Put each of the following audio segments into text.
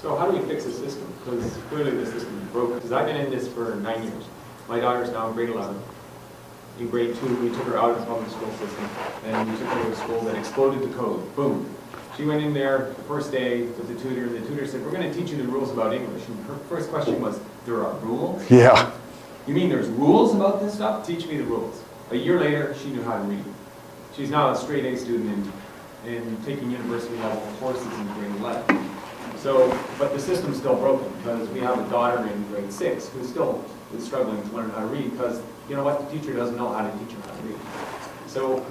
So how do we fix the system? Because clearly the system is broken. Because I've been in this for 9 years. My daughter's now in grade 11. In grade 2, we took her out of the public school system, and we took her to a school that exploded the code. Boom. She went in there the first day with the tutor, and the tutor said, we're going to teach you the rules about English. And her first question was, there are rules? Yeah. You mean there's rules about this stuff? Teach me the rules. A year later, she knew how to read. She's now a straight A student and taking university level courses in grade 11. So, but the system's still broken because we have a daughter in grade 6 who still is struggling to learn how to read because, you know what, the teacher doesn't know how to teach her how to read. So,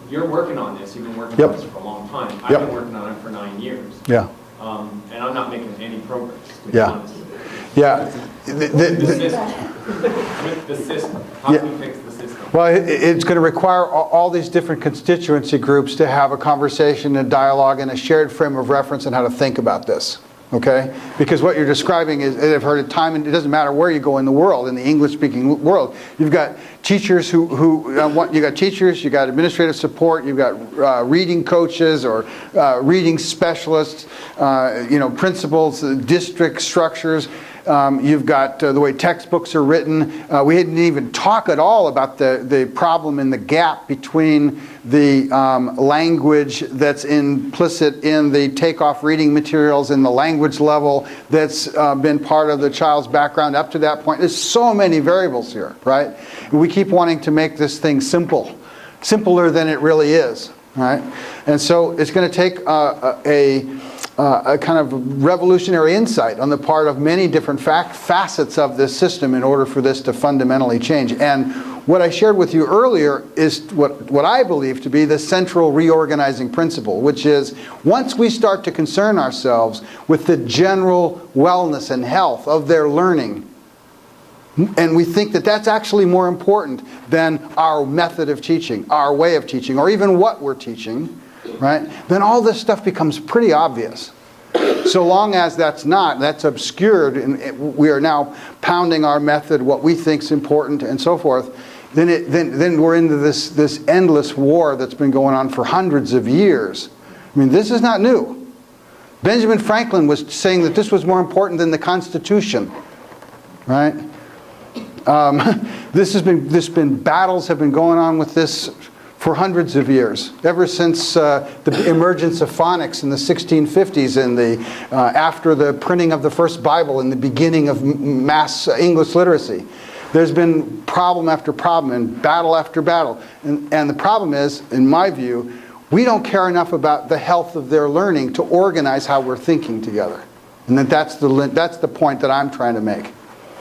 you're working on this. You've been working on this for a long time. I've been working on it for 9 years. Yeah. And I'm not making any progress, to be Yeah. honest with you. Yeah. With the system. How do we fix the system? Well, it's going to require all these different constituency groups to have a conversation, a dialogue, and a shared frame of reference on how to think about this. Okay? Because what you're describing is, I've heard it time, and it doesn't matter where you go in the world, in the English-speaking world, you've got teachers you got teachers, you've got administrative support, you've got reading coaches or reading specialists, principals, district structures. You've got the way textbooks are written. We didn't even talk at all about the problem in the gap between the language that's implicit in the takeoff reading materials and the language level that's been part of the child's background up to that point. There's so many variables here, right? We keep wanting to make this thing simple, simpler than it really is, right? And so it's going to take a kind of revolutionary insight on the part of many different facets of this system in order for this to fundamentally change. And what I shared with you earlier is what I believe to be the central reorganizing principle, which is once we start to concern ourselves with the general wellness and health of their learning, and we think that that's actually more important than our method of teaching, our way of teaching, or even what we're teaching, right? Then all this stuff becomes pretty obvious. So long as that's obscured, and we are now pounding our method, what we think is important, and so forth, then we're into this endless war that's been going on for hundreds of years. I mean, this is not new. Benjamin Franklin was saying that this was more important than the Constitution, right? Battles have been going on with this for hundreds of years, ever since the emergence of phonics in the 1650s and after the printing of the first Bible and the beginning of mass English literacy. There's been problem after problem and battle after battle. And the problem is, in my view, we don't care enough about the health of their learning to organize how we're thinking together. And that's the point that I'm trying to make.